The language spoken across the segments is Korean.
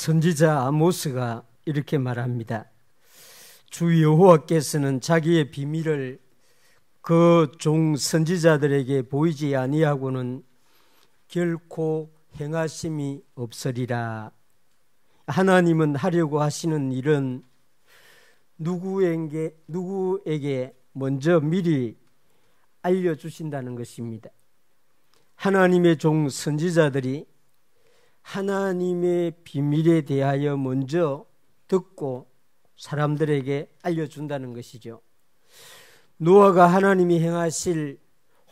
선지자 아모스가 이렇게 말합니다. 주 여호와께서는 자기의 비밀을 그 종 선지자들에게 보이지 아니하고는 결코 행하심이 없으리라. 하나님은 하려고 하시는 일은 누구에게 먼저 미리 알려주신다는 것입니다. 하나님의 종 선지자들이 하나님의 비밀에 대하여 먼저 듣고 사람들에게 알려준다는 것이죠. 노아가 하나님이 행하실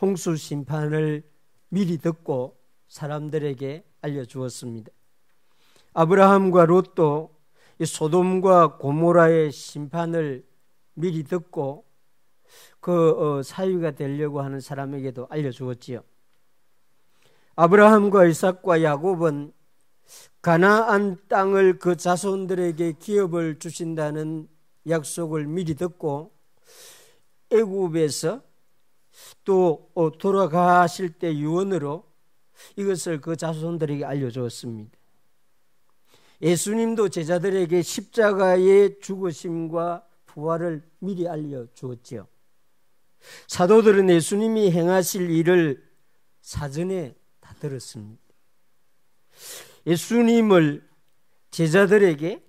홍수 심판을 미리 듣고 사람들에게 알려주었습니다. 아브라함과 롯도 소돔과 고모라의 심판을 미리 듣고 그 사위가 되려고 하는 사람에게도 알려주었지요. 아브라함과 이삭과 야곱은 가나안 땅을 그 자손들에게 기업을 주신다는 약속을 미리 듣고 애굽에서 또 돌아가실 때 유언으로 이것을 그 자손들에게 알려주었습니다. 예수님도 제자들에게 십자가의 죽으심과 부활을 미리 알려주었지요. 사도들은 예수님이 행하실 일을 사전에 다 들었습니다. 예수님은 제자들에게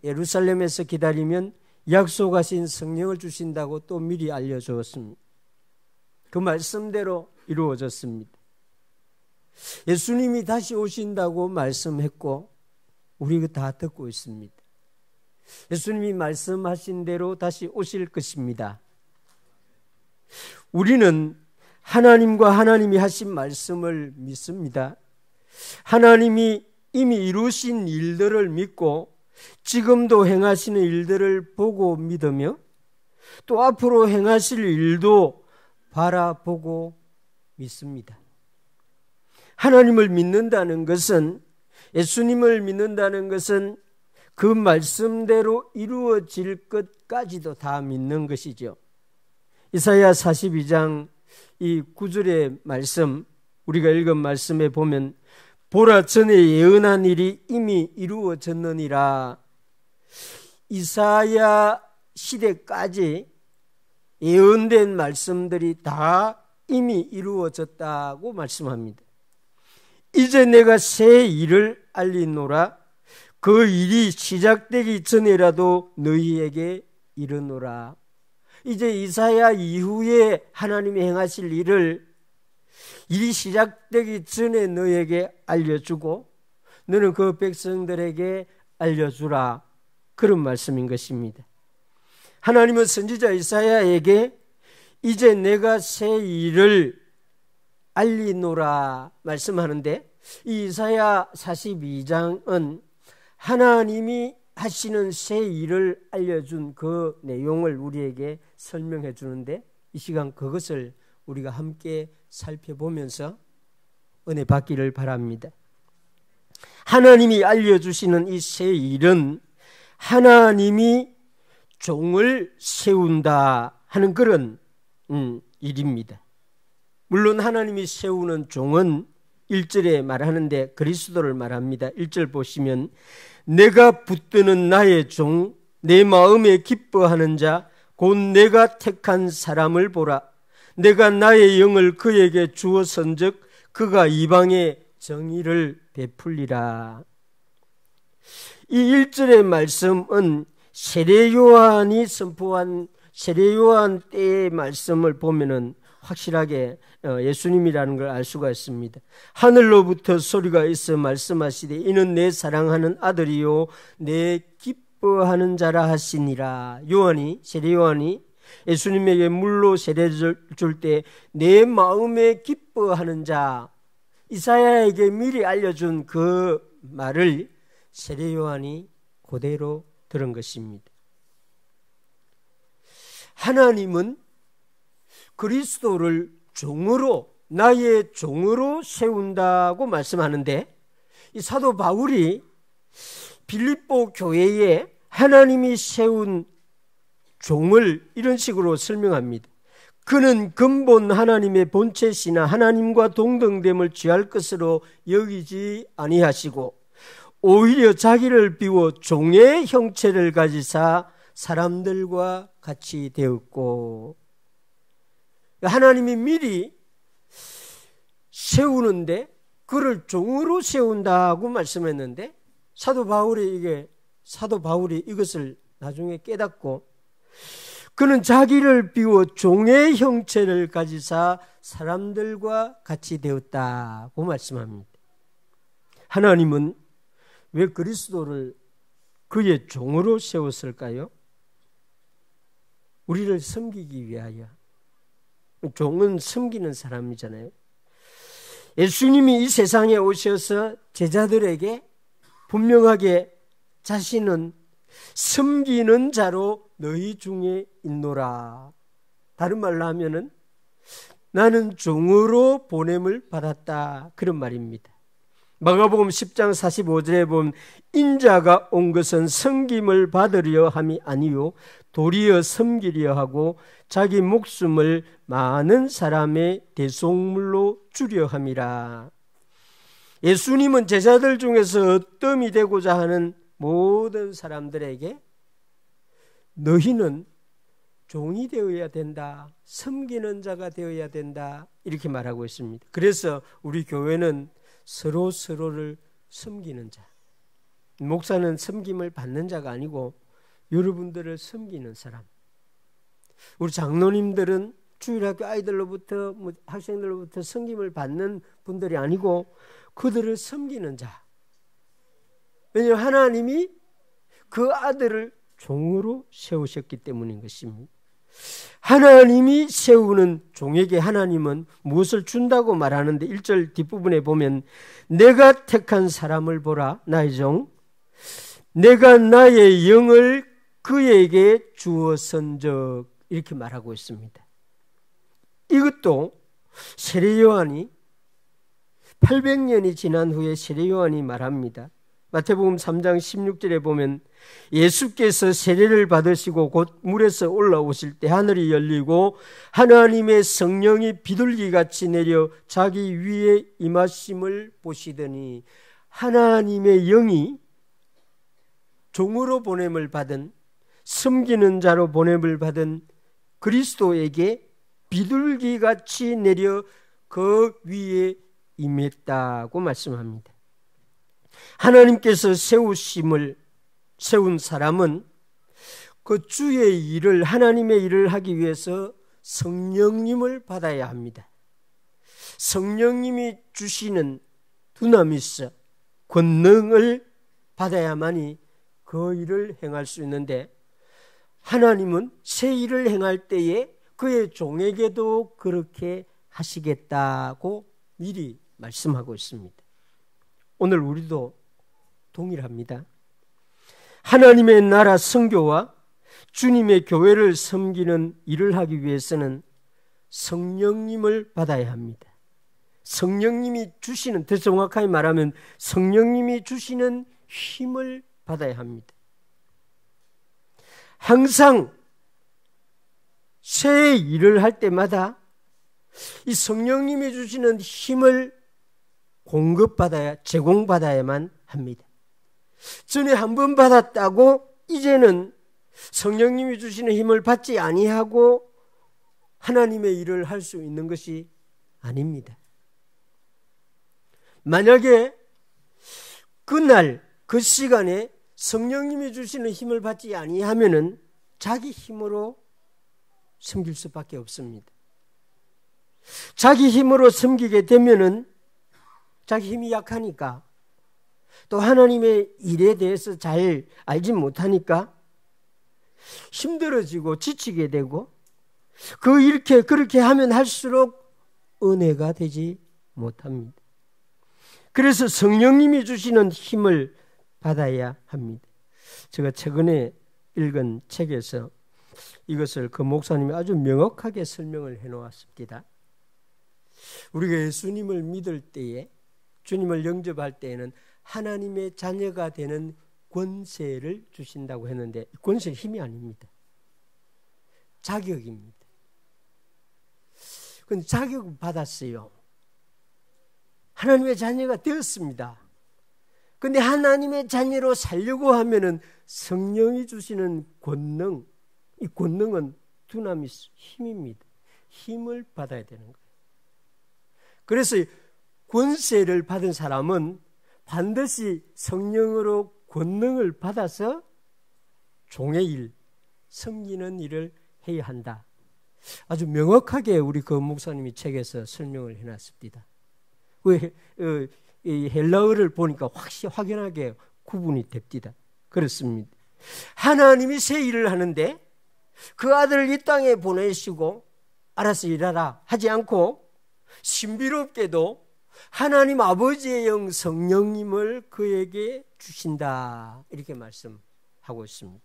예루살렘에서 기다리면 약속하신 성령을 주신다고 또 미리 알려주었습니다. 그 말씀대로 이루어졌습니다. 예수님이 다시 오신다고 말씀했고 우리가 다 듣고 있습니다. 예수님이 말씀하신 대로 다시 오실 것입니다. 우리는 하나님과 하나님이 하신 말씀을 믿습니다. 하나님이 이미 이루신 일들을 믿고 지금도 행하시는 일들을 보고 믿으며 또 앞으로 행하실 일도 바라보고 믿습니다. 하나님을 믿는다는 것은, 예수님을 믿는다는 것은 그 말씀대로 이루어질 것까지도 다 믿는 것이죠. 이사야 42장 이 9절의 말씀, 우리가 읽은 말씀에 보면 보라, 전에 예언한 일이 이미 이루어졌느니라. 이사야 시대까지 예언된 말씀들이 다 이미 이루어졌다고 말씀합니다. 이제 내가 새 일을 알리노라. 그 일이 시작되기 전에라도 너희에게 이르노라. 이제 이사야 이후에 하나님이 행하실 일이 시작되기 전에 너에게 알려주고 너는 그 백성들에게 알려주라. 그런 말씀인 것입니다. 하나님은 선지자 이사야에게 이제 내가 새 일을 알리노라 말씀하는데, 이 이사야 42장은 하나님이 하시는 새 일을 알려준 그 내용을 우리에게 설명해 주는데, 이 시간 그것을 우리가 함께 살펴보면서 은혜 받기를 바랍니다. 하나님이 알려주시는 이 새 일은 하나님이 종을 세운다 하는 그런 일입니다. 물론 하나님이 세우는 종은 1절에 말하는데 그리스도를 말합니다. 1절 보시면 내가 붙드는 나의 종, 내 마음에 기뻐하는 자, 곧 내가 택한 사람을 보라. 내가 나의 영을 그에게 주었은즉 그가 이방에 정의를 베풀리라. 이 1절의 말씀은 세례요한이 선포한 세례요한 때의 말씀을 보면은 확실하게 예수님이라는 걸 알 수가 있습니다. 하늘로부터 소리가 있어 말씀하시되 이는 내 사랑하는 아들이요 내 기뻐하는 자라 하시니라. 세례요한이 예수님에게 물로 세례 줄 때 내 마음에 기뻐하는 자, 이사야에게 미리 알려준 그 말을 세례요한이 그대로 들은 것입니다. 하나님은 그리스도를 종으로, 나의 종으로 세운다고 말씀하는데, 이 사도 바울이 빌립보 교회에 하나님이 세운 종을 이런 식으로 설명합니다. 그는 근본 하나님의 본체시나 하나님과 동등됨을 취할 것으로 여기지 아니하시고 오히려 자기를 비워 종의 형체를 가지사 사람들과 같이 되었고, 하나님이 미리 세우는데 그를 종으로 세운다고 말씀했는데 사도 바울이 이것을 나중에 깨닫고 그는 자기를 비워 종의 형체를 가지사 사람들과 같이 되었다고 말씀합니다. 하나님은 왜 그리스도를 그의 종으로 세웠을까요? 우리를 섬기기 위하여. 종은 섬기는 사람이잖아요. 예수님이 이 세상에 오셔서 제자들에게 분명하게 자신은 섬기는 자로 너희 중에 있노라. 다른 말로 하면은 나는 종으로 보냄을 받았다, 그런 말입니다. 마가복음 10장 45절에 보면 인자가 온 것은 섬김을 받으려 함이 아니요 도리어 섬기려 하고 자기 목숨을 많은 사람의 대속물로 주려 함이라. 예수님은 제자들 중에서 어뜸이 되고자 하는 모든 사람들에게 너희는 종이 되어야 된다, 섬기는 자가 되어야 된다, 이렇게 말하고 있습니다. 그래서 우리 교회는 서로를 섬기는 자, 목사는 섬김을 받는 자가 아니고 여러분들을 섬기는 사람, 우리 장로님들은 주일학교 아이들로부터 학생들로부터 섬김을 받는 분들이 아니고 그들을 섬기는 자. 왜냐하면 하나님이 그 아들을 종으로 세우셨기 때문인 것입니다. 하나님이 세우는 종에게 하나님은 무엇을 준다고 말하는데 1절 뒷부분에 보면 내가 택한 사람을 보라 나의 종 내가 나의 영을 그에게 주었은즉 이렇게 말하고 있습니다. 이것도 세례요한이 800년이 지난 후에 세례요한이 말합니다. 마태복음 3장 16절에 보면 예수께서 세례를 받으시고 곧 물에서 올라오실 때 하늘이 열리고 하나님의 성령이 비둘기같이 내려 자기 위에 임하심을 보시더니 하나님의 영이 종으로 보냄을 받은 섬기는 자로 보냄을 받은 그리스도에게 비둘기같이 내려 그 위에 임했다고 말씀합니다. 하나님께서 세운 사람은 그 주의 일을, 하나님의 일을 하기 위해서 성령님을 받아야 합니다. 성령님이 주시는 두나미스, 권능을 받아야만이 그 일을 행할 수 있는데 하나님은 새 일을 행할 때에 그의 종에게도 그렇게 하시겠다고 미리 말씀하고 있습니다. 오늘 우리도 동일합니다. 하나님의 나라 선교와 주님의 교회를 섬기는 일을 하기 위해서는 성령님을 받아야 합니다. 성령님이 주시는, 더 정확하게 말하면 성령님이 주시는 힘을 받아야 합니다. 항상 새 일을 할 때마다 이 성령님이 주시는 힘을 제공받아야만 합니다. 전에 한 번 받았다고 이제는 성령님이 주시는 힘을 받지 아니하고 하나님의 일을 할 수 있는 것이 아닙니다. 만약에 그날 그 시간에 성령님이 주시는 힘을 받지 아니하면은 자기 힘으로 섬길 수밖에 없습니다. 자기 힘으로 섬기게 되면은 자기 힘이 약하니까 또 하나님의 일에 대해서 잘 알지 못하니까 힘들어지고 지치게 되고 그렇게 하면 할수록 은혜가 되지 못합니다. 그래서 성령님이 주시는 힘을 받아야 합니다. 제가 최근에 읽은 책에서 이것을 그 목사님이 아주 명확하게 설명을 해놓았습니다. 우리가 예수님을 믿을 때에 주님을 영접할 때에는 하나님의 자녀가 되는 권세를 주신다고 했는데 권세는 힘이 아닙니다. 자격입니다. 근데 자격을 받았어요. 하나님의 자녀가 되었습니다. 근데 하나님의 자녀로 살려고 하면은 성령이 주시는 권능, 이 권능은 두나미스, 힘입니다. 힘을 받아야 되는 거예요. 그래서 권세를 받은 사람은 반드시 성령으로 권능을 받아서 종의 일, 섬기는 일을 해야 한다. 아주 명확하게 우리 그 목사님이 책에서 설명을 해놨습니다. 이 헬라어를 보니까 확연하게 구분이 됩니다. 그렇습니다. 하나님이 새 일을 하는데 그 아들을 이 땅에 보내시고 알아서 일하라 하지 않고 신비롭게도 하나님 아버지의 영 성령님을 그에게 주신다. 이렇게 말씀하고 있습니다.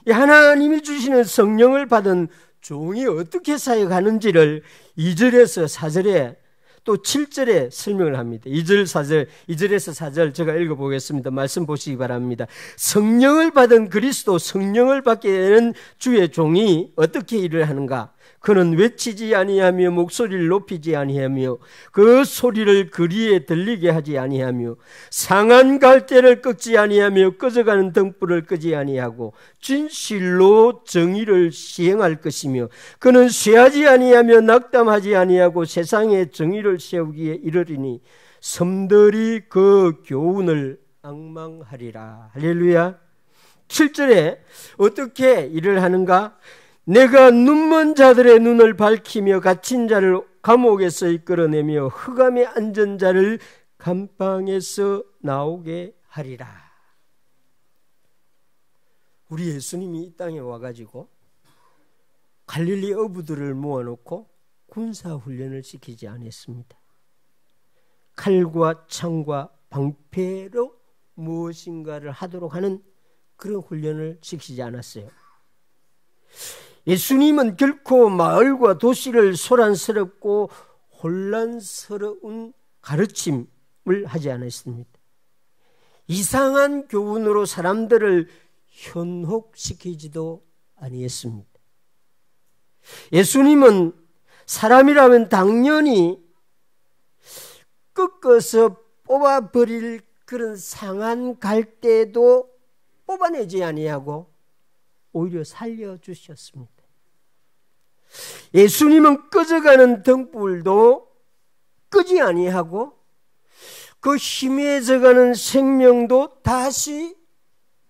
이 하나님이 주시는 성령을 받은 종이 어떻게 사역하는지를 2절에서 4절에 또 7절에 설명을 합니다. 2절, 4절, 2절에서 4절 제가 읽어보겠습니다. 말씀 보시기 바랍니다. 성령을 받은 그리스도, 성령을 받게 되는 주의 종이 어떻게 일을 하는가? 그는 외치지 아니하며 목소리를 높이지 아니하며 그 소리를 거리에 들리게 하지 아니하며 상한 갈대를 꺾지 아니하며 꺼져가는 등불을 끄지 아니하고 진실로 정의를 시행할 것이며 그는 쇠하지 아니하며 낙담하지 아니하고 세상에 정의를 세우기에 이르리니 섬들이 그 교훈을 앙망하리라. 할렐루야. 7절에 어떻게 일을 하는가? 내가 눈먼 자들의 눈을 밝히며 갇힌 자를 감옥에서 이끌어내며 흑암에 앉은 자를 감방에서 나오게 하리라. 우리 예수님이 이 땅에 와가지고 갈릴리 어부들을 모아놓고 군사훈련을 시키지 않았습니다. 칼과 창과 방패로 무엇인가를 하도록 하는 그런 훈련을 시키지 않았어요. 예수님은 결코 마을과 도시를 소란스럽고 혼란스러운 가르침을 하지 않았습니다. 이상한 교훈으로 사람들을 현혹시키지도 아니했습니다. 예수님은 사람이라면 당연히 꺾어서 뽑아버릴 그런 상한 갈대도 뽑아내지 아니하고 오히려 살려주셨습니다. 예수님은 꺼져가는 등불도 끄지 아니하고 그 희미해져가는 생명도 다시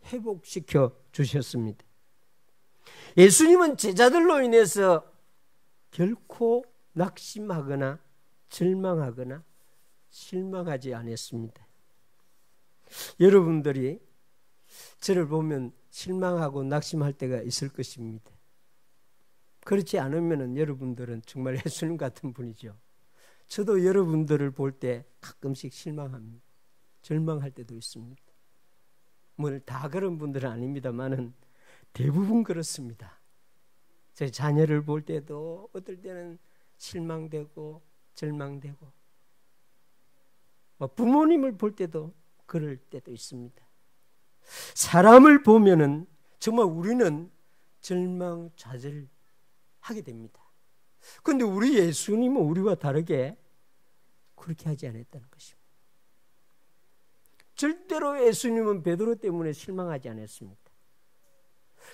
회복시켜 주셨습니다. 예수님은 제자들로 인해서 결코 낙심하거나 절망하거나 실망하지 않았습니다. 여러분들이 저를 보면 실망하고 낙심할 때가 있을 것입니다. 그렇지 않으면 여러분들은 정말 예수님 같은 분이죠. 저도 여러분들을 볼 때 가끔씩 실망합니다. 절망할 때도 있습니다. 뭐 다 그런 분들은 아닙니다만은 대부분 그렇습니다. 제 자녀를 볼 때도 어떨 때는 실망되고 절망되고 부모님을 볼 때도 그럴 때도 있습니다. 사람을 보면은 정말 우리는 절망좌절하게 됩니다. 그런데 우리 예수님은 우리와 다르게 그렇게 하지 않았다는 것입니다. 절대로 예수님은 베드로 때문에 실망하지 않았습니다.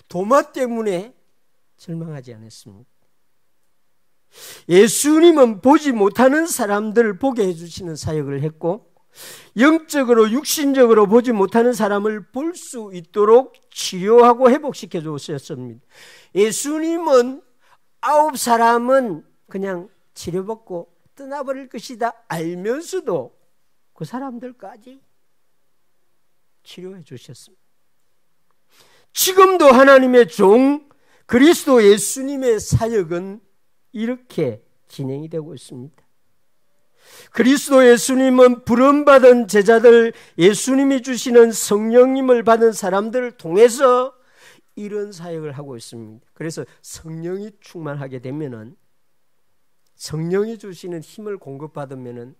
도마 때문에 절망하지 않았습니다. 예수님은 보지 못하는 사람들을 보게 해주시는 사역을 했고 영적으로 육신적으로 보지 못하는 사람을 볼 수 있도록 치료하고 회복시켜 주셨습니다. 예수님은 9사람은 그냥 치료받고 떠나버릴 것이다 알면서도 그 사람들까지 치료해 주셨습니다. 지금도 하나님의 종 그리스도 예수님의 사역은 이렇게 진행이 되고 있습니다. 그리스도 예수님은 부름받은 제자들, 예수님이 주시는 성령님을 받은 사람들을 통해서 이런 사역을 하고 있습니다. 그래서 성령이 충만하게 되면은, 성령이 주시는 힘을 공급받으면은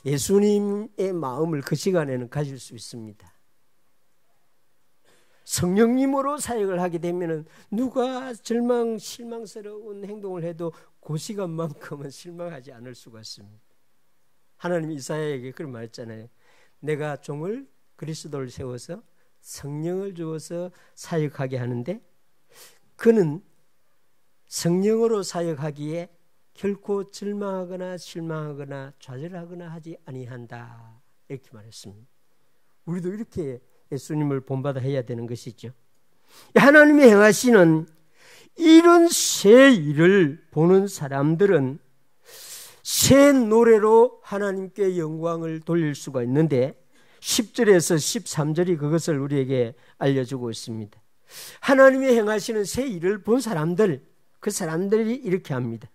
예수님의 마음을 그 시간에는 가질 수 있습니다. 성령님으로 사역을 하게 되면은 누가 실망스러운 행동을 해도 그 시간만큼은 실망하지 않을 수가 있습니다. 하나님이 이사야에게 그런 말했잖아요. 내가 종을 그리스도를 세워서 성령을 주어서 사역하게 하는데 그는 성령으로 사역하기에 결코 절망하거나 실망하거나 좌절하거나 하지 아니한다. 이렇게 말했습니다. 우리도 이렇게 예수님을 본받아 해야 되는 것이죠. 하나님이 행하시는 이런 새 일을 보는 사람들은 새 노래로 하나님께 영광을 돌릴 수가 있는데 10절에서 13절이 그것을 우리에게 알려주고 있습니다. 하나님이 행하시는 새 일을 본 사람들, 그 사람들이 이렇게 합니다.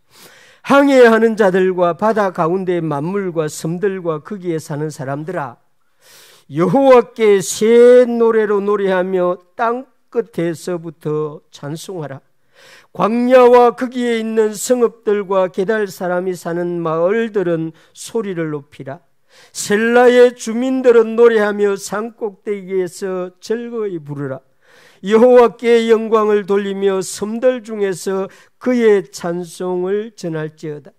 항해하는 자들과 바다 가운데의 만물과 섬들과 거기에 사는 사람들아, 여호와께 새 노래로 노래하며 땅 끝에서부터 찬송하라. 광야와 거기에 있는 성읍들과 게달 사람이 사는 마을들은 소리를 높이라. 셀라의 주민들은 노래하며 산꼭대기에서 즐거이 부르라. 여호와께 영광을 돌리며 섬들 중에서 그의 찬송을 전할지어다.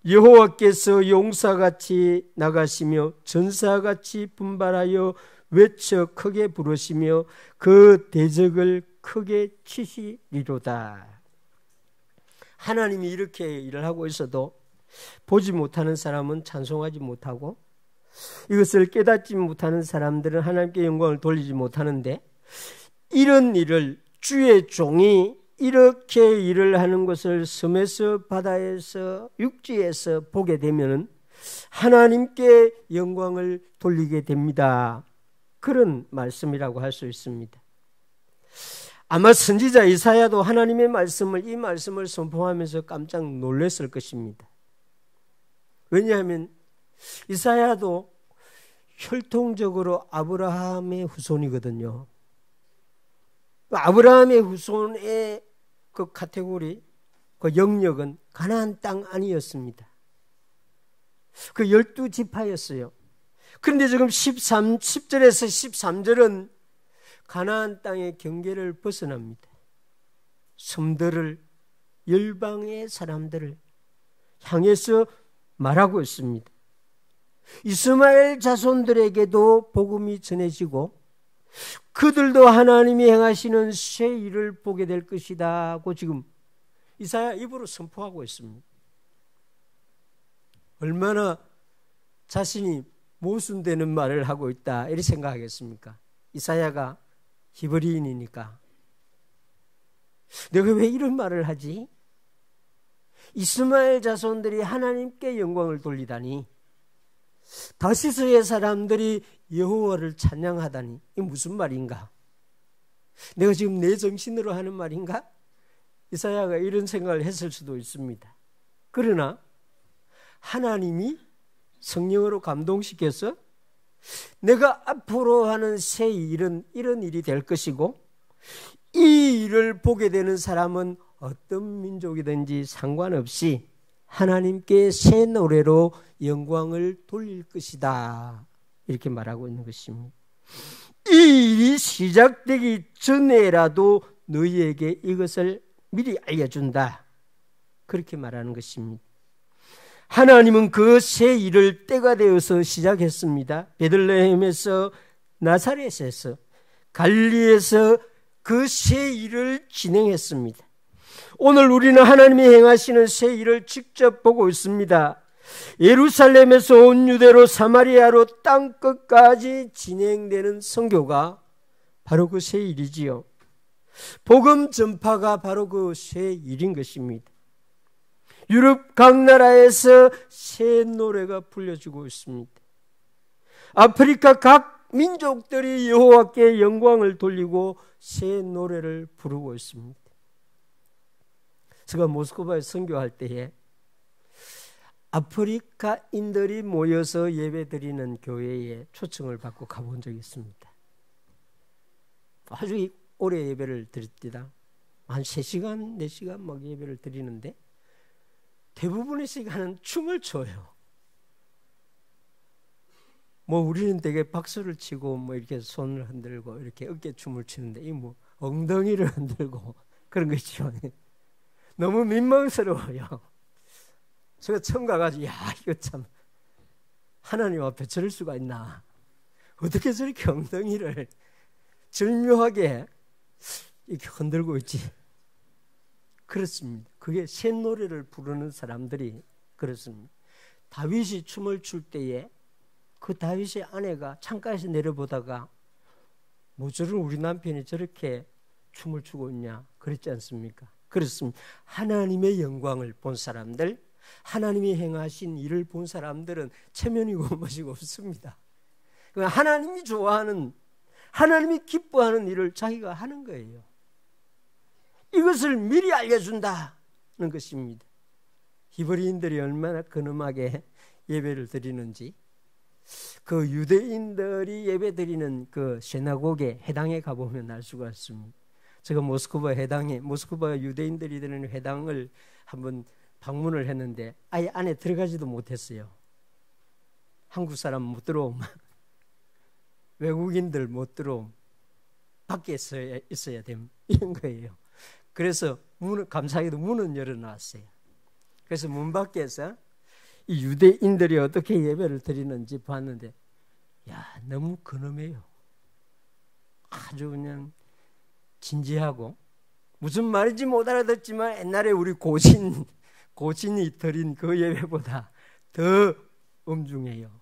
여호와께서 용사같이 나가시며 전사같이 분발하여 외쳐 크게 부르시며 그 대적을 크게 치시리로다. 하나님이 이렇게 일을 하고 있어도 보지 못하는 사람은 찬송하지 못하고 이것을 깨닫지 못하는 사람들은 하나님께 영광을 돌리지 못하는데, 이런 일을 주의 종이 이렇게 일을 하는 것을 섬에서 바다에서 육지에서 보게 되면 하나님께 영광을 돌리게 됩니다. 그런 말씀이라고 할 수 있습니다. 아마 선지자 이사야도 하나님의 말씀을, 이 말씀을 선포하면서 깜짝 놀랐을 것입니다. 왜냐하면 이사야도 혈통적으로 아브라함의 후손이거든요. 아브라함의 후손의 그 카테고리, 그 영역은 가나안 땅 아니었습니다. 그 12지파였어요. 그런데 지금 10절에서 13절은 가나안 땅의 경계를 벗어납니다. 섬들을, 열방의 사람들을 향해서 말하고 있습니다. 이스마엘 자손들에게도 복음이 전해지고 그들도 하나님이 행하시는 새 일을 보게 될 것이다 고 지금 이사야 입으로 선포하고 있습니다. 얼마나 자신이 모순되는 말을 하고 있다 이렇게 생각하겠습니까? 이사야가 히브리인이니까 내가 왜 이런 말을 하지? 이스마엘 자손들이 하나님께 영광을 돌리다니, 다시스의 사람들이 여호와를 찬양하다니, 이게 무슨 말인가? 내가 지금 내 정신으로 하는 말인가? 이사야가 이런 생각을 했을 수도 있습니다. 그러나 하나님이 성령으로 감동시켜서 내가 앞으로 하는 새 일은 이런 일이 될 것이고, 이 일을 보게 되는 사람은 어떤 민족이든지 상관없이 하나님께 새 노래로 영광을 돌릴 것이다 이렇게 말하고 있는 것입니다. 이 일이 시작되기 전에라도 너희에게 이것을 미리 알려준다 그렇게 말하는 것입니다. 하나님은 그 새 일을 때가 되어서 시작했습니다. 베들레헴에서, 나사렛에서, 갈릴리에서 그 새 일을 진행했습니다. 오늘 우리는 하나님이 행하시는 새 일을 직접 보고 있습니다. 예루살렘에서 온 유대로 사마리아로 땅 끝까지 진행되는 선교가 바로 그 새 일이지요. 복음 전파가 바로 그 새 일인 것입니다. 유럽 각 나라에서 새 노래가 불려지고 있습니다. 아프리카 각 민족들이 여호와께 영광을 돌리고 새 노래를 부르고 있습니다. 제가 모스크바에 선교할 때에 아프리카인들이 모여서 예배드리는 교회에 초청을 받고 가본 적이 있습니다. 아주 오래 예배를 드립니다. 한 3시간, 4시간 막 예배를 드리는데 대부분의 시간은 춤을 춰요. 뭐 우리는 되게 박수를 치고 뭐 이렇게 손을 흔들고 이렇게 어깨춤을 추는데 이 뭐 엉덩이를 흔들고 그런 거 있죠. 너무 민망스러워요. 제가 처음 가가지고, 야, 이거 참, 하나님 앞에 저럴 수가 있나. 어떻게 저렇게 엉덩이를 절묘하게 이렇게 흔들고 있지. 그렇습니다. 그게 새 노래를 부르는 사람들이 그렇습니다. 다윗이 춤을 출 때에 그 다윗의 아내가 창가에서 내려보다가 모조리 우리 남편이 저렇게 춤을 추고 있냐 그랬지 않습니까? 그렇습니다. 하나님의 영광을 본 사람들, 하나님이 행하신 일을 본 사람들은 체면이고 무엇이고 없습니다. 하나님이 좋아하는, 하나님이 기뻐하는 일을 자기가 하는 거예요. 이것을 미리 알려준다는 것입니다. 히브리인들이 얼마나 근엄하게 예배를 드리는지, 그 유대인들이 예배 드리는 그 시나고게 회당에 가보면 알 수가 있습니다. 제가 모스크바 유대인들이 드리는 회당을 한번 방문을 했는데 아예 안에 들어가지도 못했어요. 한국 사람 못 들어오면, 외국인들 못 들어오면 밖에 있어야 됨, 이런 거예요. 그래서 감사하게도 문은 열어놨어요. 그래서 문 밖에서 이 유대인들이 어떻게 예배를 드리는지 봤는데, 야, 너무 근엄해요. 아주 그냥 진지하고, 무슨 말인지 못 알아듣지만 옛날에 우리 고신이 드린 그 예배보다 더 엄중해요.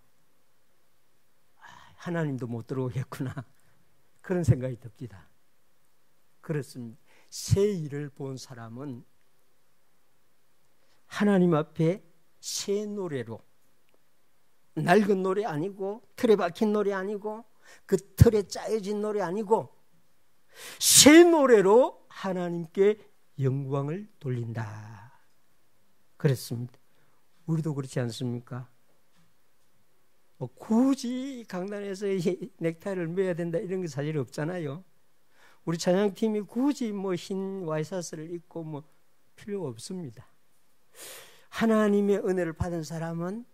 하나님도 못 들어오겠구나, 그런 생각이 듭니다. 그렇습니다. 새 일을 본 사람은 하나님 앞에 새 노래로, 낡은 노래 아니고 틀에 박힌 노래 아니고 그 틀에 짜여진 노래 아니고 새 노래로 하나님께 영광을 돌린다. 그렇습니다. 우리도 그렇지 않습니까? 굳이 강단에서 넥타이를 매야 된다 이런 게 사실 없잖아요. 우리 찬양팀이 굳이 흰 와이셔츠를 입고 필요 없습니다. 하나님의 은혜를 받은 사람은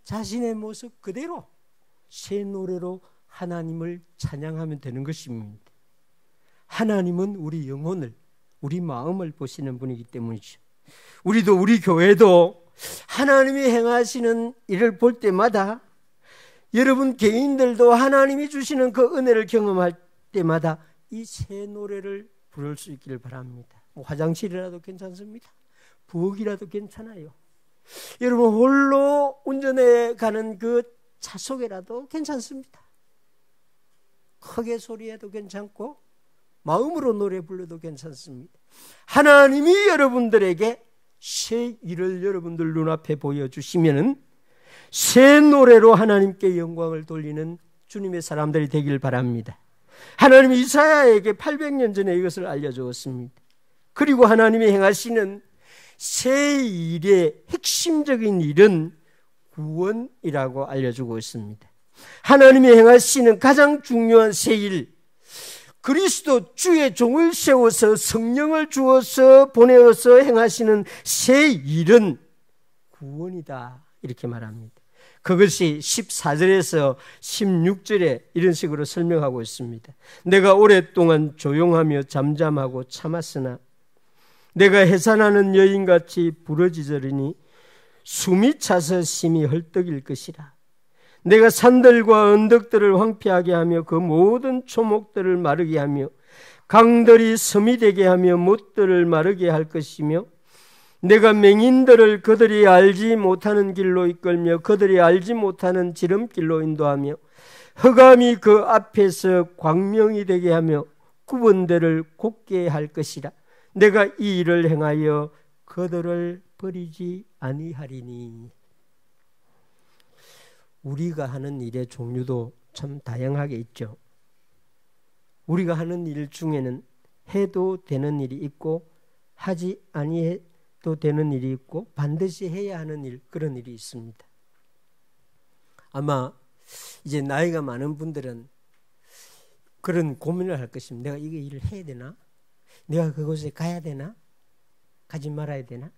자신의 모습 그대로 새 노래로 하나님을 찬양하면 되는 것입니다. 하나님은 우리 영혼을, 우리 마음을 보시는 분이기 때문이죠. 우리 교회도 하나님이 행하시는 일을 볼 때마다, 여러분 개인들도 하나님이 주시는 그 은혜를 경험할 때마다 이 새 노래를 부를 수 있기를 바랍니다. 화장실이라도 괜찮습니다. 부엌이라도 괜찮아요. 여러분 홀로 운전해 가는 그 차 속에라도 괜찮습니다. 크게 소리해도 괜찮고 마음으로 노래 불러도 괜찮습니다. 하나님이 여러분들에게 새 일을 여러분들 눈앞에 보여주시면은 새 노래로 하나님께 영광을 돌리는 주님의 사람들이 되길 바랍니다. 하나님이 이사야에게 800년 전에 이것을 알려주었습니다. 그리고 하나님이 행하시는 새 일의 핵심적인 일은 구원이라고 알려주고 있습니다. 하나님이 행하시는 가장 중요한 새 일, 그리스도 주의 종을 세워서 성령을 주어서 보내어서 행하시는 새 일은 구원이다, 이렇게 말합니다. 그것이 14절에서 16절에 이런 식으로 설명하고 있습니다. 내가 오랫동안 조용하며 잠잠하고 참았으나 내가 해산하는 여인같이 부러지저리니 숨이 차서 심히 헐떡일 것이라. 내가 산들과 언덕들을 황폐하게 하며 그 모든 초목들을 마르게 하며 강들이 섬이 되게 하며 못들을 마르게 할 것이며 내가 맹인들을 그들이 알지 못하는 길로 이끌며 그들이 알지 못하는 지름길로 인도하며 흑암이 그 앞에서 광명이 되게 하며 구번대를 곧게 할 것이라. 내가 이 일을 행하여 그들을 버리지 아니하리니. 우리가 하는 일의 종류도 참 다양하게 있죠. 우리가 하는 일 중에는 해도 되는 일이 있고 하지 아니해도 되는 일이 있고 반드시 해야 하는 일, 그런 일이 있습니다. 아마 이제 나이가 많은 분들은 그런 고민을 할 것입니다. 내가 이게 일을 해야 되나? 내가 그곳에 가야 되나? 가지 말아야 되나?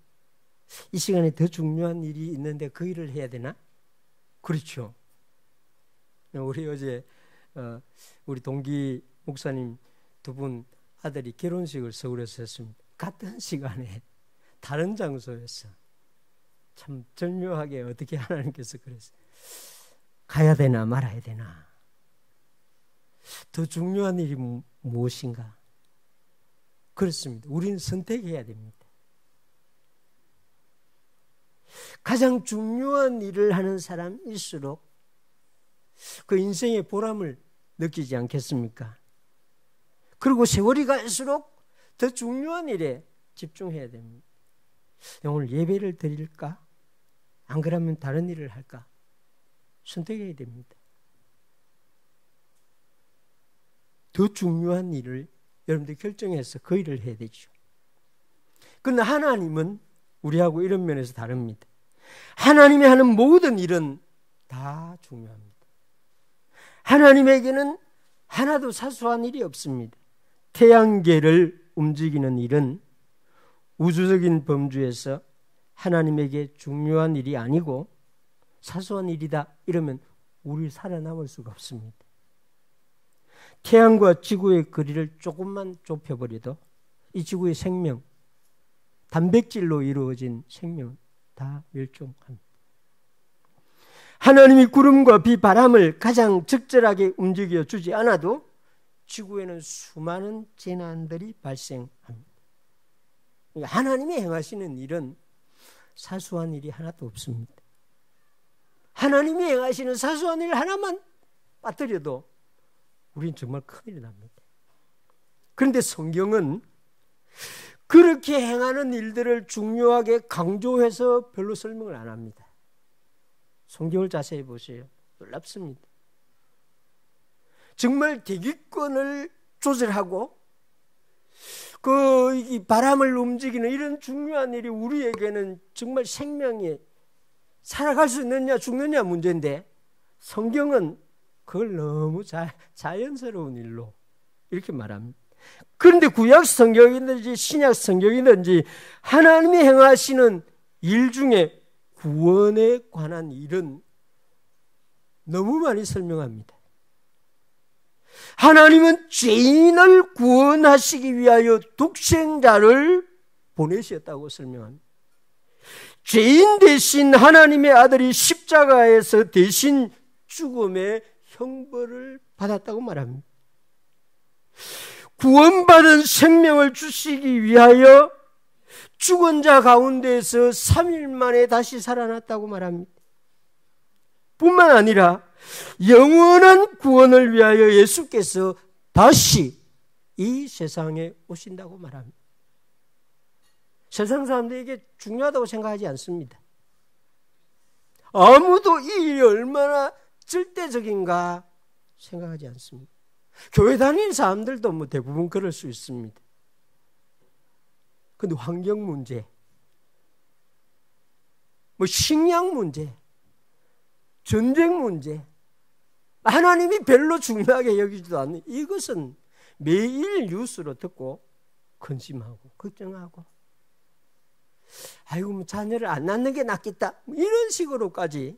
이 시간에 더 중요한 일이 있는데 그 일을 해야 되나? 그렇죠. 우리 어제 우리 동기 목사님 두 분 아들이 결혼식을 서울에서 했습니다. 같은 시간에 다른 장소에서 참 절묘하게 어떻게 하나님께서 그랬어요. 가야 되나 말아야 되나. 더 중요한 일이 무엇인가? 그렇습니다. 우리는 선택해야 됩니다. 가장 중요한 일을 하는 사람일수록 그 인생의 보람을 느끼지 않겠습니까? 그리고 세월이 갈수록 더 중요한 일에 집중해야 됩니다. 오늘 예배를 드릴까? 안 그러면 다른 일을 할까? 선택해야 됩니다. 더 중요한 일을 여러분들 결정해서 그 일을 해야 되죠. 그러나 하나님은 우리하고 이런 면에서 다릅니다. 하나님이 하는 모든 일은 다 중요합니다. 하나님에게는 하나도 사소한 일이 없습니다. 태양계를 움직이는 일은 우주적인 범주에서 하나님에게 중요한 일이 아니고 사소한 일이다 이러면 우리 살아남을 수가 없습니다. 태양과 지구의 거리를 조금만 좁혀버려도 이 지구의 생명, 단백질로 이루어진 생명은 다 멸종합니다. 하나님이 구름과 비, 바람을 가장 적절하게 움직여 주지 않아도 지구에는 수많은 재난들이 발생합니다. 하나님이 행하시는 일은 사소한 일이 하나도 없습니다. 하나님이 행하시는 사소한 일 하나만 빠뜨려도 우리는 정말 큰일이 납니다. 그런데 성경은 그렇게 행하는 일들을 중요하게 강조해서 별로 설명을 안 합니다. 성경을 자세히 보세요. 놀랍습니다. 정말 대기권을 조절하고 이 바람을 움직이는 이런 중요한 일이 우리에게는 정말 생명이 살아갈 수 있느냐 죽느냐 문제인데 성경은 그걸 너무 자연스러운 일로 이렇게 말합니다. 그런데 구약 성경이든지 신약 성경이든지 하나님이 행하시는 일 중에 구원에 관한 일은 너무 많이 설명합니다. 하나님은 죄인을 구원하시기 위하여 독생자를 보내셨다고 설명합니다. 죄인 대신 하나님의 아들이 십자가에서 대신 죽음의 형벌을 받았다고 말합니다. 구원받은 생명을 주시기 위하여 죽은 자 가운데에서 3일 만에 다시 살아났다고 말합니다. 뿐만 아니라 영원한 구원을 위하여 예수께서 다시 이 세상에 오신다고 말합니다. 세상 사람들에게 중요하다고 생각하지 않습니다. 아무도 이 일이 얼마나 절대적인가 생각하지 않습니다. 교회 다니는 사람들도 대부분 그럴 수 있습니다. 그런데 환경 문제, 식량 문제, 전쟁 문제, 하나님이 별로 중요하게 여기지도 않는 이것은 매일 뉴스로 듣고 근심하고 걱정하고 아이고 자녀를 안 낳는 게 낫겠다 이런 식으로까지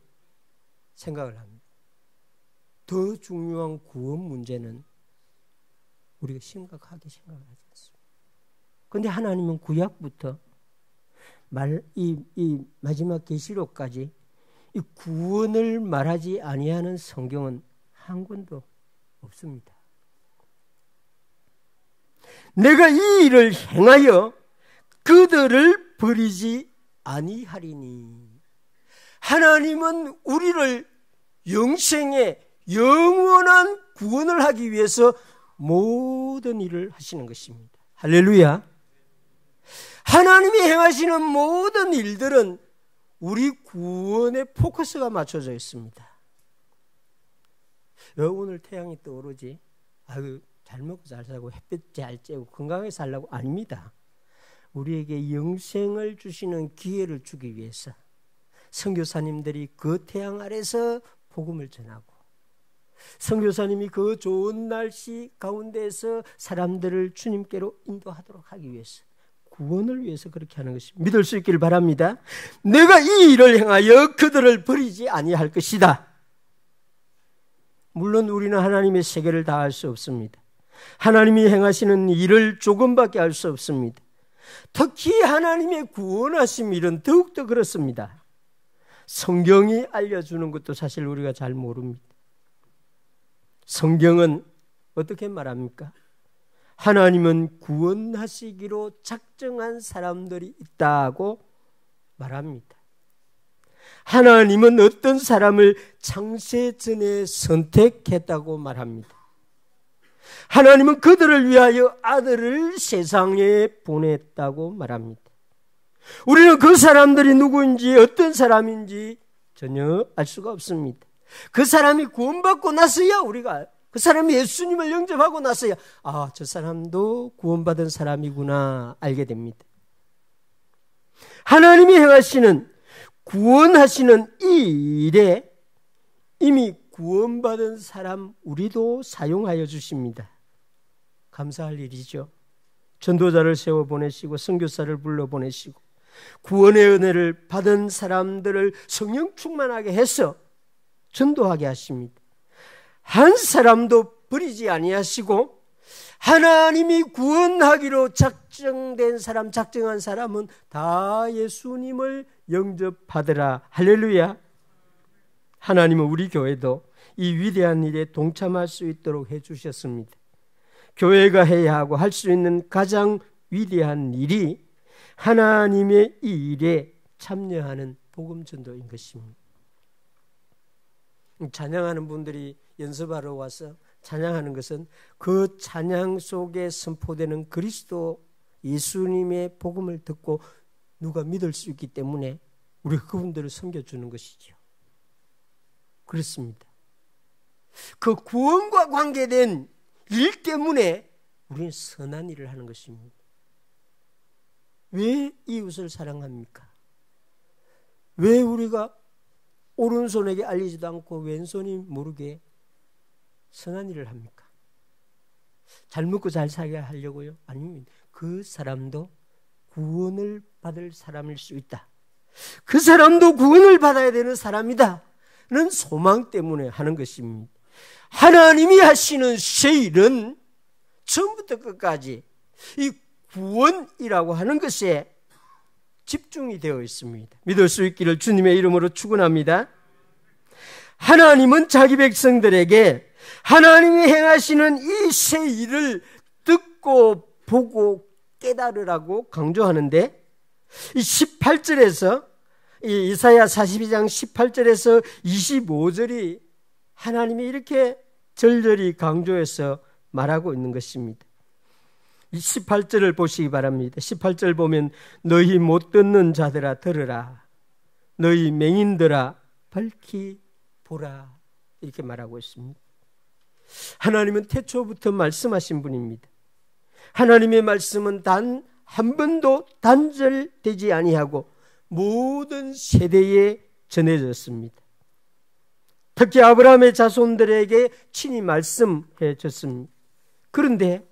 생각을 합니다. 더 중요한 구원 문제는 우리가 심각하게 생각하지 않습니다. 그런데 하나님은 구약부터 이 마지막 계시록까지 이 구원을 말하지 아니하는 성경은 한 권도 없습니다. 내가 이 일을 행하여 그들을 버리지 아니하리니. 하나님은 우리를 영생의 영원한 구원을 하기 위해서 모든 일을 하시는 것입니다. 할렐루야. 하나님이 행하시는 모든 일들은 우리 구원에 포커스가 맞춰져 있습니다. 왜 오늘 태양이 떠오르지? 아유, 잘 먹고 잘 살고 햇빛 잘 쬐고 건강하게 살라고? 아닙니다. 우리에게 영생을 주시는 기회를 주기 위해서 선교사님들이 그 태양 아래서 복음을 전하고 선교사님이 그 좋은 날씨 가운데에서 사람들을 주님께로 인도하도록 하기 위해서 구원을 위해서 그렇게 하는 것입니다. 믿을 수 있기를 바랍니다. 내가 이 일을 행하여 그들을 버리지 아니할 것이다. 물론 우리는 하나님의 세계를 다 할 수 없습니다. 하나님이 행하시는 일을 조금밖에 알 수 없습니다. 특히 하나님의 구원하심 일은 더욱더 그렇습니다. 성경이 알려주는 것도 사실 우리가 잘 모릅니다. 성경은 어떻게 말합니까? 하나님은 구원하시기로 작정한 사람들이 있다고 말합니다. 하나님은 어떤 사람을 창세전에 선택했다고 말합니다. 하나님은 그들을 위하여 아들을 세상에 보냈다고 말합니다. 우리는 그 사람들이 누구인지 어떤 사람인지 전혀 알 수가 없습니다. 그 사람이 구원받고 나서야 우리가, 그 사람이 예수님을 영접하고 나서야 저 사람도 구원받은 사람이구나 알게 됩니다. 하나님이 행하시는 구원하시는 이 일에 이미 구원받은 사람 우리도 사용하여 주십니다. 감사할 일이죠. 전도자를 세워 보내시고 선교사를 불러 보내시고 구원의 은혜를 받은 사람들을 성령 충만하게 해서 전도하게 하십니다. 한 사람도 버리지 아니하시고 하나님이 구원하기로 작정된 사람, 작정한 사람은 다 예수님을 영접하더라. 할렐루야. 하나님은 우리 교회도 이 위대한 일에 동참할 수 있도록 해주셨습니다. 교회가 해야 하고 할 수 있는 가장 위대한 일이 하나님의 이 일에 참여하는 복음 전도인 것입니다. 찬양하는 분들이 연습하러 와서 찬양하는 것은 그 찬양 속에 선포되는 그리스도 예수님의 복음을 듣고 누가 믿을 수 있기 때문에 우리가 그분들을 섬겨주는 것이죠. 그렇습니다. 그 구원과 관계된 일 때문에 우리는 선한 일을 하는 것입니다. 왜 이웃을 사랑합니까? 왜 우리가 오른손에게 알리지도 않고 왼손이 모르게 선한 일을 합니까? 잘 먹고 잘 살게 하려고요? 아닙니다. 그 사람도 구원을 받을 사람일 수 있다. 그 사람도 구원을 받아야 되는 사람이다. 는 소망 때문에 하는 것입니다. 하나님이 하시는 새 일은 처음부터 끝까지 이 구원이라고 하는 것에 집중이 되어 있습니다. 믿을 수 있기를 주님의 이름으로 축원합니다. 하나님은 자기 백성들에게 하나님이 행하시는 이 새 일을 듣고 보고 깨달으라고 강조하는데 이 18절에서 이 이사야 42장 18절에서 25절이 하나님이 이렇게 절절히 강조해서 말하고 있는 것입니다. 이 18절을 보시기 바랍니다. 18절 보면 너희 못 듣는 자들아 들으라. 너희 맹인들아 밝히 보라. 이렇게 말하고 있습니다. 하나님은 태초부터 말씀하신 분입니다. 하나님의 말씀은 단 한 번도 단절되지 아니하고 모든 세대에 전해졌습니다. 특히 아브라함의 자손들에게 친히 말씀해 줬습니다. 그런데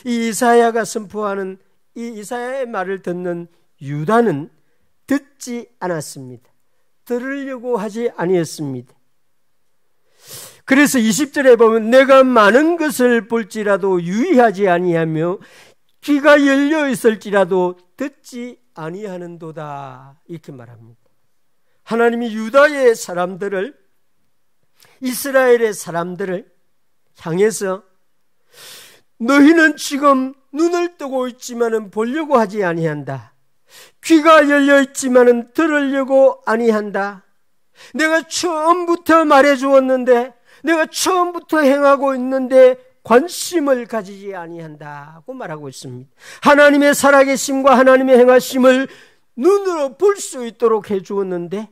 이 이사야가 선포하는 이 이사야의 말을 듣는 유다는 듣지 않았습니다. 들으려고 하지 아니했습니다. 그래서 20절에 보면 내가 많은 것을 볼지라도 유의하지 아니하며 귀가 열려 있을지라도 듣지 아니하는도다 이렇게 말합니다. 하나님이 유다의 사람들을, 이스라엘의 사람들을 향해서 너희는 지금 눈을 뜨고 있지만은 보려고 하지 아니한다. 귀가 열려 있지만은 들으려고 아니한다. 내가 처음부터 말해 주었는데, 내가 처음부터 행하고 있는데 관심을 가지지 아니한다고 말하고 있습니다. 하나님의 살아계심과 하나님의 행하심을 눈으로 볼 수 있도록 해 주었는데,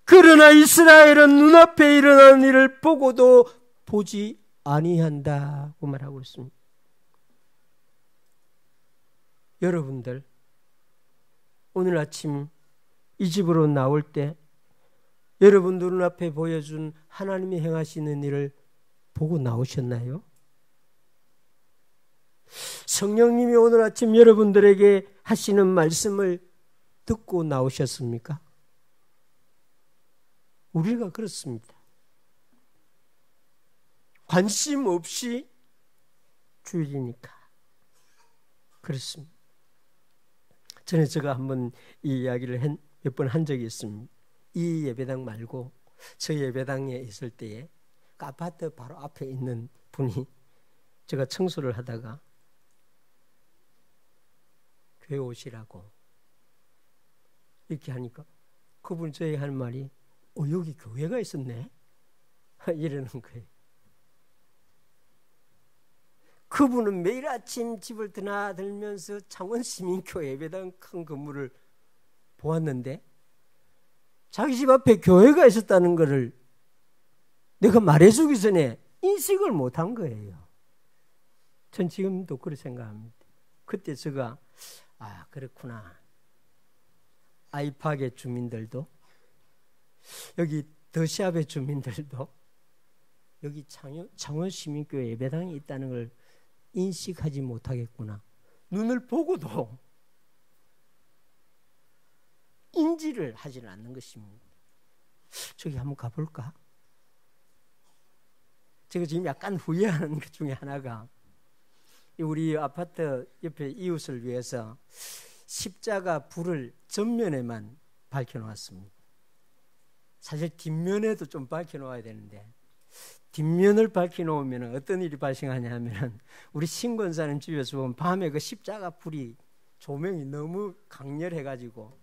그러나 이스라엘은 눈앞에 일어나는 일을 보고도 보지 아니한다고 말하고 있습니다. 여러분들, 오늘 아침 이 집으로 나올 때 여러분 눈앞에 보여준 하나님이 행하시는 일을 보고 나오셨나요? 성령님이 오늘 아침 여러분들에게 하시는 말씀을 듣고 나오셨습니까? 우리가 그렇습니다. 관심 없이 주일이니까 그렇습니다. 전에 제가 한번 이 이야기를 몇 번 한 적이 있습니다. 이 예배당 말고 저 예배당에 있을 때에 그 아파트 바로 앞에 있는 분이 제가 청소를 하다가 교회 오시라고 이렇게 하니까 그분이 저에게 하는 말이 여기 교회가 있었네 이러는 거예요. 그분은 매일 아침 집을 드나들면서 창원시민교회 예배당 큰 건물을 보았는데 자기 집 앞에 교회가 있었다는 것을 내가 말해주기 전에 인식을 못한 거예요. 전 지금도 그렇게 생각합니다. 그때 제가 그렇구나. 아이팍의 주민들도 여기 더시압의 주민들도 여기 창원시민교회 예배당이 있다는 걸 인식하지 못하겠구나. 눈을 보고도 인지를 하지는 않는 것입니다. 저기 한번 가볼까? 제가 지금 약간 후회하는 것 중에 하나가 우리 아파트 옆에 이웃을 위해서 십자가 불을 전면에만 밝혀놓았습니다. 사실 뒷면에도 좀 밝혀놓아야 되는데 뒷면을 밝혀놓으면 어떤 일이 발생하냐 하면 우리 신권사는 집에서 보면 밤에 그 십자가 불이 조명이 너무 강렬해가지고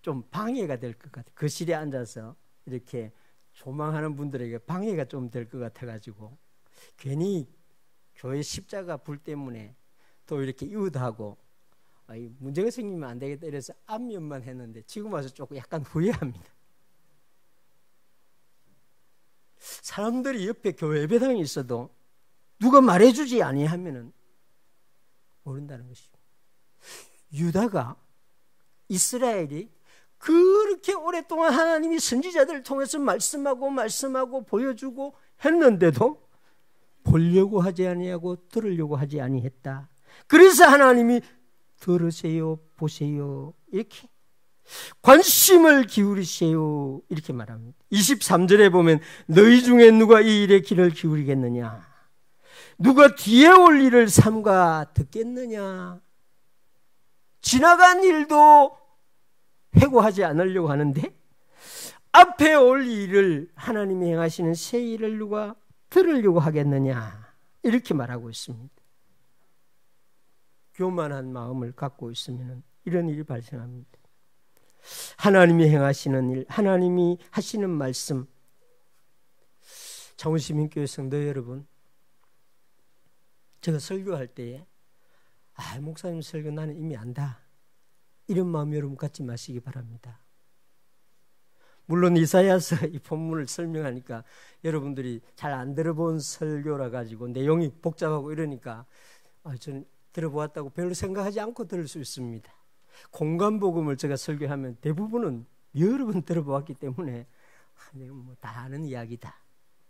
좀 방해가 될 것 같아요. 거실에 앉아서 이렇게 조망하는 분들에게 방해가 좀 될 것 같아가지고 괜히 교회 십자가 불 때문에 또 이렇게 이웃하고 문제가 생기면 안 되겠다 이래서 앞면만 했는데 지금 와서 조금 약간 후회합니다. 사람들이 옆에 교회 예배당이 있어도 누가 말해주지 아니하면은 모른다는 것입니다. 유다가 이스라엘이 그렇게 오랫동안 하나님이 선지자들을 통해서 말씀하고 보여주고 했는데도 보려고 하지 아니하고 들으려고 하지 아니했다. 그래서 하나님이 들으세요, 보세요 이렇게 관심을 기울이세요 이렇게 말합니다. 23절에 보면 너희 중에 누가 이 일에 귀를 기울이겠느냐, 누가 뒤에 올 일을 삼가 듣겠느냐. 지나간 일도 회고하지 않으려고 하는데 앞에 올 일을 하나님이 행하시는 새 일을 누가 들으려고 하겠느냐 이렇게 말하고 있습니다. 교만한 마음을 갖고 있으면 이런 일이 발생합니다. 하나님이 행하시는 일, 하나님이 하시는 말씀. 창원시민교회 성도 여러분, 제가 설교할 때에 목사님 설교 나는 이미 안다 이런 마음 여러분 갖지 마시기 바랍니다. 물론 이사야서 이 본문을 설명하니까 여러분들이 잘 안 들어본 설교라 가지고 내용이 복잡하고 이러니까 저는 들어보았다고 별로 생각하지 않고 들을 수 있습니다. 공간복음을 제가 설교하면 대부분은 여러 번 들어보았기 때문에 다 아는 이야기다.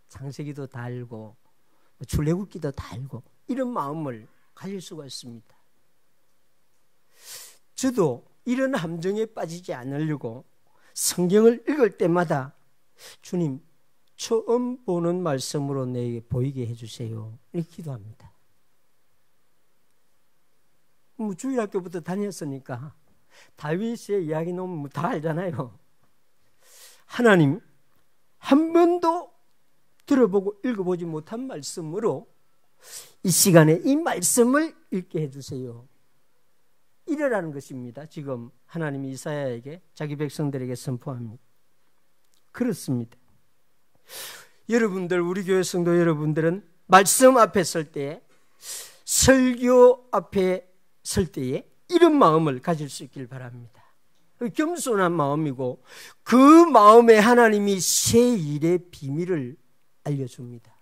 창세기도 다 알고 출애굽기도 다 알고 이런 마음을 가질 수가 있습니다. 저도 이런 함정에 빠지지 않으려고 성경을 읽을 때마다 주님 처음 보는 말씀으로 내게 보이게 해주세요 이렇게 기도합니다. 주일학교부터 다녔으니까 다윗의 이야기 너무 다 알잖아요. 하나님 한 번도 들어보고 읽어보지 못한 말씀으로 이 시간에 이 말씀을 읽게 해주세요 이래라는 것입니다. 지금 하나님이 이사야에게 자기 백성들에게 선포합니다. 그렇습니다. 여러분들, 우리 교회 성도 여러분들은 말씀 앞에 설 때, 설교 앞에 설 때에 이런 마음을 가질 수 있길 바랍니다. 겸손한 마음이고 그 마음에 하나님이 새 일의 비밀을 알려줍니다.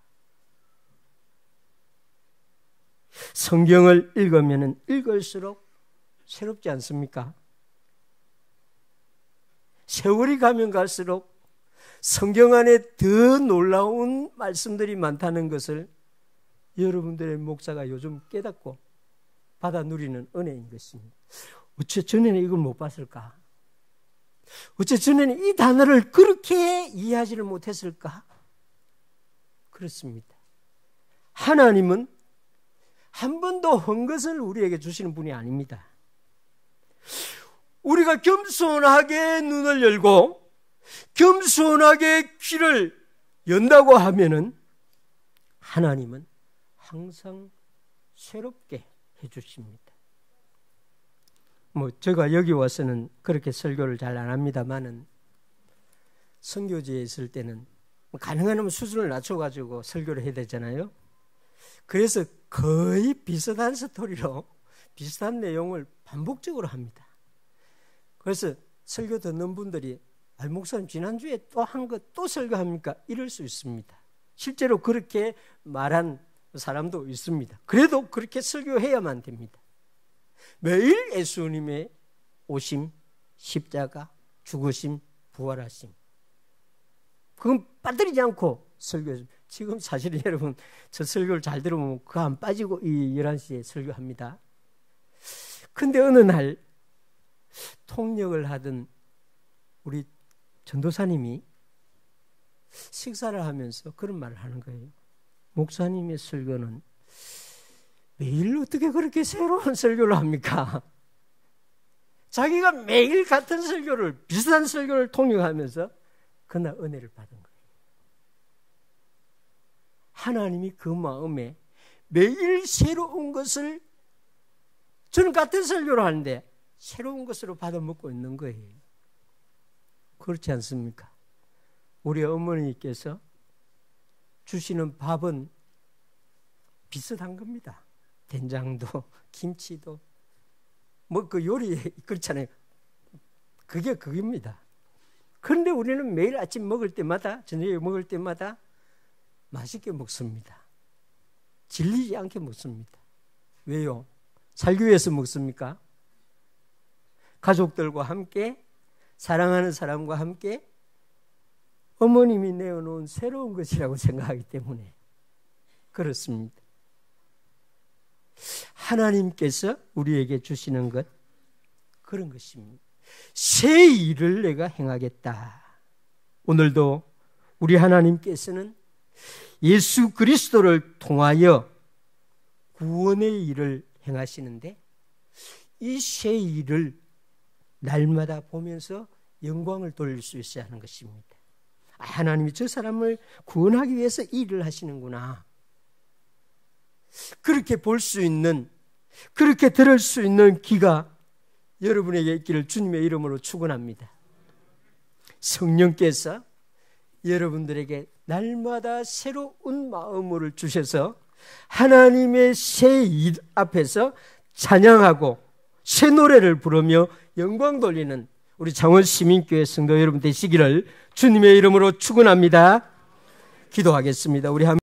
성경을 읽으면 읽을수록 새롭지 않습니까? 세월이 가면 갈수록 성경 안에 더 놀라운 말씀들이 많다는 것을 여러분들의 목사가 요즘 깨닫고 받아 누리는 은혜인 것입니다. 어째 전에는 이걸 못 봤을까? 어째 전에는 이 단어를 그렇게 이해하지를 못했을까? 그렇습니다. 하나님은 한 번도 헛 것을 우리에게 주시는 분이 아닙니다. 우리가 겸손하게 눈을 열고 겸손하게 귀를 연다고 하면은 하나님은 항상 새롭게 해주십니다. 제가 여기 와서는 그렇게 설교를 잘 안 합니다만은 선교지에 있을 때는 가능하면 수준을 낮춰가지고 설교를 해야 되잖아요. 그래서 거의 비슷한 스토리로 비슷한 내용을 반복적으로 합니다. 그래서 설교 듣는 분들이 목사님 지난주에 또 한 거 또 설교합니까? 이럴 수 있습니다. 실제로 그렇게 말한 사람도 있습니다. 그래도 그렇게 설교해야만 됩니다. 매일 예수님의 오심, 십자가, 죽으심, 부활하심, 그건 빠뜨리지 않고 설교해줍니다. 지금 사실은 여러분 저 설교를 잘 들으면 그거 안 빠지고 이 11시에 설교합니다. 근데 어느 날 통역을 하던 우리 전도사님이 식사를 하면서 그런 말을 하는 거예요. 목사님의 설교는 매일 어떻게 그렇게 새로운 설교를 합니까? 자기가 매일 같은 설교를, 비슷한 설교를 통역하면서 그날 은혜를 받은 거예요. 하나님이 그 마음에 매일 새로운 것을, 저는 같은 설교를 하는데 새로운 것으로 받아먹고 있는 거예요. 그렇지 않습니까? 우리 어머니께서 주시는 밥은 비슷한 겁니다. 된장도 김치도 그 요리 그렇잖아요. 그게 그겁니다. 그런데 우리는 매일 아침 먹을 때마다, 저녁에 먹을 때마다 맛있게 먹습니다. 질리지 않게 먹습니다. 왜요? 살기 위해서 먹습니까? 가족들과 함께, 사랑하는 사람과 함께 어머님이 내어놓은 새로운 것이라고 생각하기 때문에 그렇습니다. 하나님께서 우리에게 주시는 것, 그런 것입니다. 새 일을 내가 행하겠다. 오늘도 우리 하나님께서는 예수 그리스도를 통하여 구원의 일을 행하시는데 이 새 일을 날마다 보면서 영광을 돌릴 수 있어야 하는 것입니다. 하나님이 저 사람을 구원하기 위해서 이 일을 하시는구나. 그렇게 볼 수 있는, 그렇게 들을 수 있는 귀가 여러분에게 있기를 주님의 이름으로 축원합니다. 성령께서 여러분들에게 날마다 새로운 마음을 주셔서 하나님의 새 일 앞에서 찬양하고 새 노래를 부르며 영광 돌리는 우리 창원시민교회 성도 여러분 되시기를 주님의 이름으로 축원합니다. 기도하겠습니다. 우리